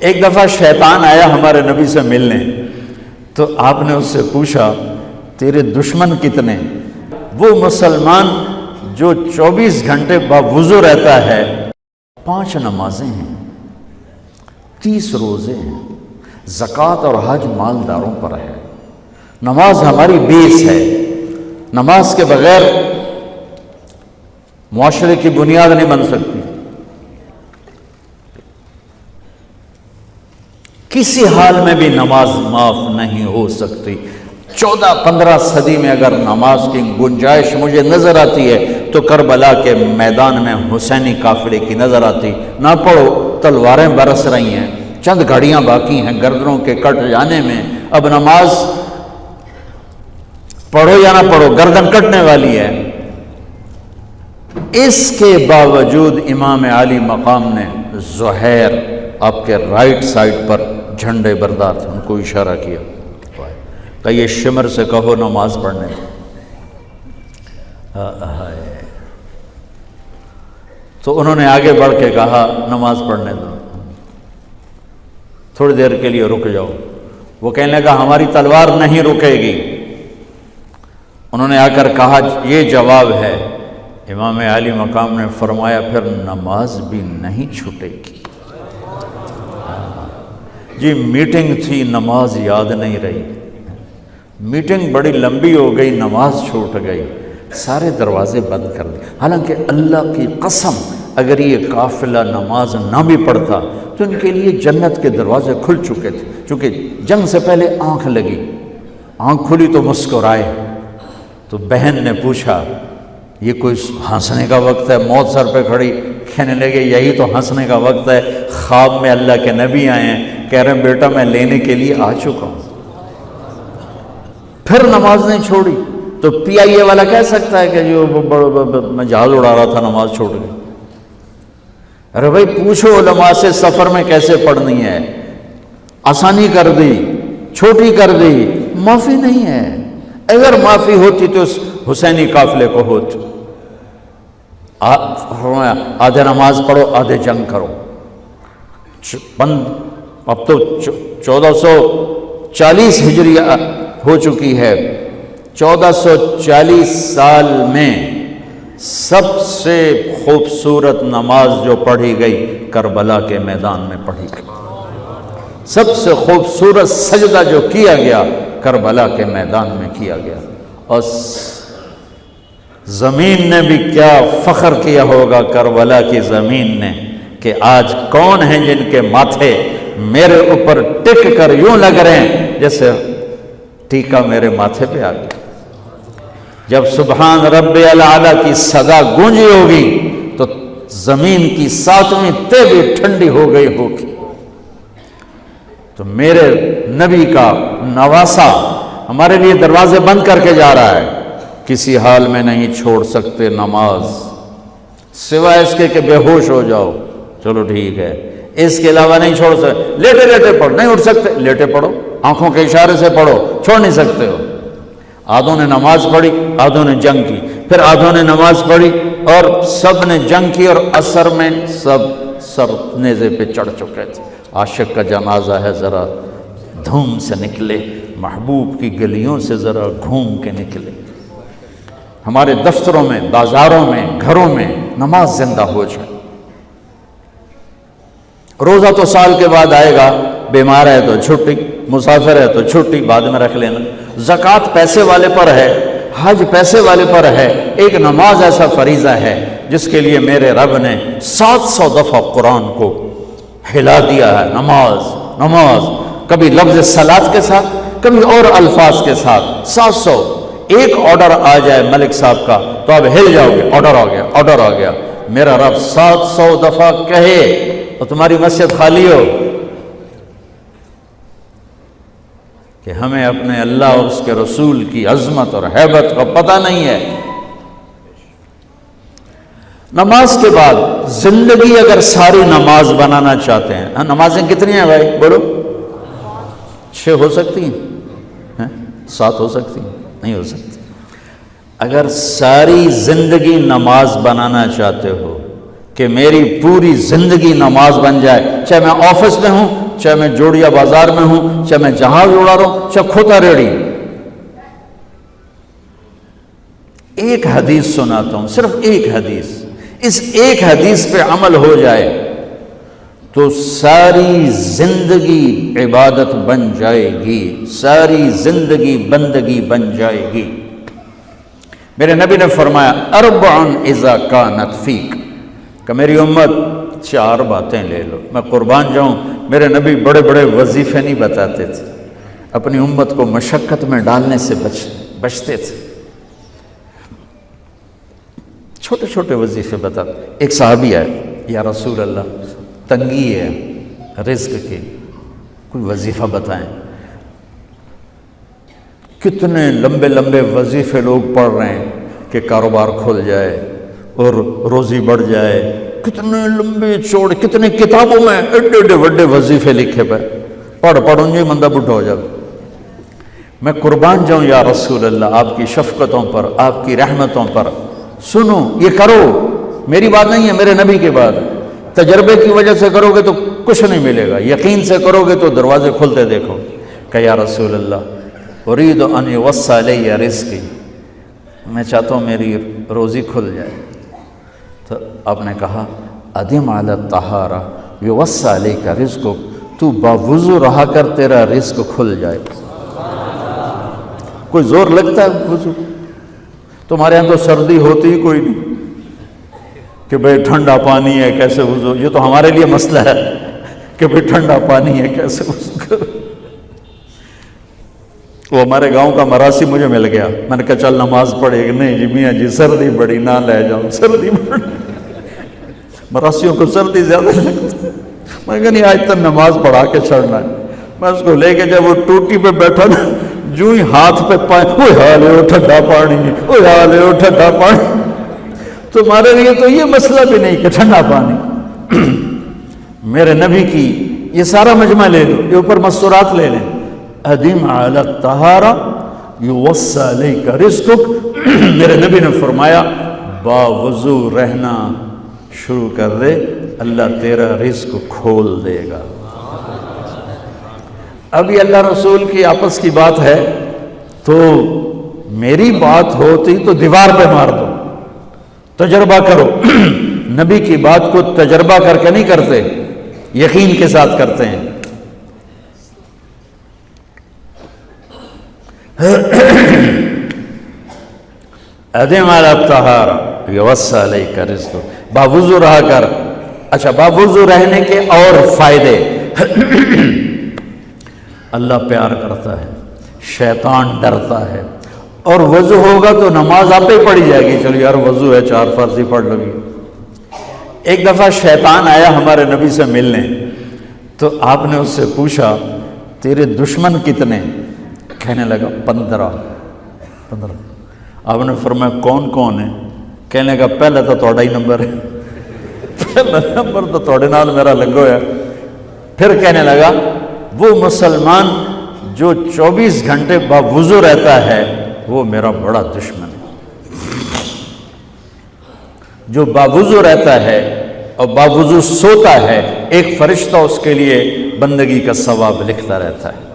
ایک دفعہ شیطان آیا ہمارے نبی سے ملنے، تو آپ نے اس سے پوچھا تیرے دشمن کتنے؟ وہ مسلمان جو 24 گھنٹے باوضو رہتا ہے، 5 نمازیں ہیں، 30 روزے ہیں، زکوٰۃ اور حج مالداروں پر ہے۔ نماز ہماری بیس ہے، نماز کے بغیر معاشرے کی بنیاد نہیں بن سکتی۔ کسی حال میں بھی نماز معاف نہیں ہو سکتی۔ 14-15 صدی میں اگر نماز کی گنجائش مجھے نظر آتی ہے تو کربلا کے میدان میں حسینی قافلے کی نظر آتی۔ نہ پڑھو، تلواریں برس رہی ہیں، چند گھڑیاں باقی ہیں گردنوں کے کٹ جانے میں، اب نماز پڑھو یا نہ پڑھو گردن کٹنے والی ہے۔ اس کے باوجود امام عالی مقام نے زہیر آپ کے رائٹ سائڈ پر جھنڈے بردار تھے، ان کو اشارہ کیا کہ یہ شمر سے کہو نماز پڑھنے تو انہوں نے آگے بڑھ کے کہا نماز پڑھنے دو، تھوڑی دیر کے لیے رک جاؤ۔ وہ کہنے لگا ہماری تلوار نہیں رکے گی۔ انہوں نے آ کر کہا یہ جواب ہے۔ امام عالی مقام نے فرمایا پھر نماز بھی نہیں چھوٹے گی۔ جی میٹنگ تھی، نماز یاد نہیں رہی، میٹنگ بڑی لمبی ہو گئی، نماز چھوٹ گئی، سارے دروازے بند کر دیے۔ حالانکہ اللہ کی قسم اگر یہ قافلہ نماز نہ بھی پڑھتا تو ان کے لیے جنت کے دروازے کھل چکے تھے، چونکہ جنگ سے پہلے آنکھ لگی، آنکھ کھلی تو مسکرائے۔ تو بہن نے پوچھا یہ کوئی ہنسنے کا وقت ہے؟ موت سر پہ کھڑی، کہنے لگے یہی تو ہنسنے کا وقت ہے۔ خواب میں اللہ کے نبی آئے ہیں، کہہ رہے ہیں بیٹا میں لینے کے لیے آ چکا ہوں۔ پھر نماز نہیں چھوڑی تو پی آئی اے والا کہہ سکتا ہے کہ جو میں جہاز اڑا رہا تھا نماز چھوڑ گئی۔ ارے بھائی پوچھو علماء سے سفر میں کیسے پڑھنی ہے، آسانی کر دی، چھوٹی کر دی، معافی نہیں ہے۔ اگر معافی ہوتی تو اس حسینی قافلے کو ہوتی۔ آدھے نماز پڑھو آدھے جنگ کرو۔ اب تو 1440 ہجری ہو چکی ہے، 1440 سال میں سب سے خوبصورت نماز جو پڑھی گئی کربلا کے میدان میں پڑھی گئی۔ سب سے خوبصورت سجدہ جو کیا گیا کربلا کے میدان میں کیا گیا۔ اور زمین نے بھی کیا فخر کیا ہوگا کربلا کی زمین نے کہ آج کون ہیں جن کے ماتھے میرے اوپر ٹک کر یوں لگ رہے ہیں جیسے ٹیکا میرے ماتھے پہ آ گیا۔ جب سبحان رب الاعلیٰ کی صدا گونجی ہوگی تو زمین کی 7ویں تہ بھی ٹھنڈی ہو گئی ہوگی۔ تو میرے نبی کا نواسا ہمارے لیے دروازے بند کر کے جا رہا ہے۔ کسی حال میں نہیں چھوڑ سکتے نماز، سوائے اس کے کہ بے ہوش ہو جاؤ، چلو ٹھیک ہے، اس کے علاوہ نہیں چھوڑ سکتے۔ لیٹے لیٹے پڑھو، نہیں اٹھ سکتے لیٹے پڑھو، آنکھوں کے اشارے سے پڑھو، چھوڑ نہیں سکتے ہو۔ آدھوں نے نماز پڑھی، آدھوں نے جنگ کی، پھر آدھوں نے نماز پڑھی اور سب نے جنگ کی، اور عصر میں سب نیزے پہ چڑھ چکے تھے۔ عاشق کا جنازہ ہے، ذرا دھوم سے نکلے، محبوب کی گلیوں سے ذرا گھوم کے نکلے۔ ہمارے دفتروں میں، بازاروں میں، گھروں میں نماز زندہ ہو جائے۔ روزہ تو سال کے بعد آئے گا، بیمار ہے تو چھٹی، مسافر ہے تو چھٹی بعد میں رکھ لینا۔ زکوٰۃ پیسے والے پر ہے، حج پیسے والے پر ہے، ایک نماز ایسا فریضہ ہے جس کے لیے میرے رب نے 700 دفعہ قرآن کو ہلا دیا ہے۔ نماز نماز، کبھی لفظ صلاۃ کے ساتھ، کبھی اور الفاظ کے ساتھ، 700۔ ایک آرڈر آ جائے ملک صاحب کا تو آپ ہل جاؤ گے، آرڈر آ گیا، آرڈر آ گیا۔ میرا رب 700 دفعہ کہے اور تمہاری مسجد خالی ہو کہ ہمیں اپنے اللہ اور اس کے رسول کی عظمت اور ہیبت کا پتہ نہیں ہے۔ نماز کے بعد زندگی اگر ساری نماز بنانا چاہتے ہیں، نمازیں کتنی ہیں بھائی بولو؟ 6 ہو سکتی ہیں، 7 ہو سکتی ہیں، نہیں ہو سکتی۔ اگر ساری زندگی نماز بنانا چاہتے ہو کہ میری پوری زندگی نماز بن جائے، چاہے میں آفس میں ہوں چاہے میں جوڑیا بازار میں ہوں، چاہے میں جہاز اڑا رہا ہوں، چاہے کھوتا ریڑی۔ ایک حدیث سناتا ہوں، صرف ایک حدیث، اس ایک حدیث پہ عمل ہو جائے تو ساری زندگی عبادت بن جائے گی، ساری زندگی بندگی بن جائے گی۔ میرے نبی نے فرمایا اربع اذا کانت فیک، کہ میری امت 4 باتیں لے لو۔ میں قربان جاؤں، میرے نبی بڑے بڑے وظیفے نہیں بتاتے تھے، اپنی امت کو مشقت میں ڈالنے سے بچتے تھے، چھوٹے چھوٹے وظیفے بتاتے۔ ایک صحابی ہے، یا رسول اللہ تنگی ہے رزق کی، کوئی وظیفہ بتائیں۔ کتنے لمبے لمبے وظیفے لوگ پڑھ رہے ہیں کہ کاروبار کھل جائے اور روزی بڑھ جائے، کتنے لمبے چوڑے، کتنے کتابوں میں ایڈے ایڈے بڑے وظیفے لکھے پہ، پڑھوں گے مندہ بڈھا ہو جائے۔ میں قربان جاؤں یا رسول اللہ آپ کی شفقتوں پر، آپ کی رحمتوں پر، سنو یہ کرو، میری بات نہیں ہے، میرے نبی کی بات ہے۔ تجربے کی وجہ سے کرو گے تو کچھ نہیں ملے گا، یقین سے کرو گے تو دروازے کھلتے دیکھو۔ کہ یا رسول اللہ ارید ان یوسع علی رزقی، میں چاہتا ہوں میری روزی کھل جائے۔ تو آپ نے کہا ادم علی الطہارہ یوسع علیک رزقک، تو باوضو رہا کر تیرا رزق کھل جائے۔ کوئی زور لگتا ہے وضو؟ تمہارے ہاں تو سردی ہوتی ہی کوئی نہیں کہ بھئی ٹھنڈا پانی ہے کیسے وضو، یہ تو ہمارے لیے مسئلہ ہے کہ بھئی ٹھنڈا پانی ہے کیسے وضو کرو۔ وہ ہمارے گاؤں کا مراسی مجھے مل گیا، میں نے کہا چل نماز پڑھے گی، نہیں جی میاں جی سردی بڑی نہ لے جاؤں، سردی بڑی، مراسیوں کو سردی زیادہ لگتی ہے۔ میں نے کہا نہیں آج تک نماز پڑھا کے چھڑنا ہے۔ میں اس کو لے کے جب وہ ٹوٹی پہ بیٹھا نا، جو ہی ہاتھ پہ پائے، اوہ حالے وہ ٹھنڈا پانی ہے، اوہ حالے وہ ٹھنڈا پانی۔ تمہارے لیے تو یہ مسئلہ بھی نہیں کہ ٹھنڈا پانی۔ میرے نبی کی یہ سارا مجمع لے لو، یہ اوپر مستورات لے لیں، ادم علی الطہارہ یوسع علیک رزقک۔ میرے نبی نے فرمایا باوضو رہنا شروع کر دے، اللہ تیرا رزق کھول دے گا۔ اب یہ اللہ رسول کی آپس کی بات ہے تو میری بات ہوتی تو دیوار پہ مار دو، تجربہ کرو۔ نبی کی بات کو تجربہ کر کے نہیں کرتے، یقین کے ساتھ کرتے ہیں۔ ادم علی الطہارہ یوسع علیک رزقک، باوضو رہا کر۔ اچھا باوضو رہنے کے اور فائدے، اللہ پیار کرتا ہے، شیطان ڈرتا ہے، اور وضو ہوگا تو نماز آپ ہی پڑھی جائے گی، چلو یار وضو ہے 4 فرض ہی پڑھ لو گی۔ ایک دفعہ شیطان آیا ہمارے نبی سے ملنے، تو آپ نے اس سے پوچھا تیرے دشمن کتنے؟ کہنے لگا 15۔ آپ نے فرمایا کون کون ہے؟ کہنے لگا پہلے تو تھوڑا ہی نمبر ہے، پہلا نمبر تو تھوڑے نال میرا لگو ہے۔ پھر کہنے لگا وہ مسلمان جو 24 گھنٹے باوضو رہتا ہے وہ میرا بڑا دشمن ہے۔ جو باوضو رہتا ہے اور باوضو سوتا ہے، ایک فرشتہ اس کے لیے بندگی کا ثواب لکھتا رہتا ہے۔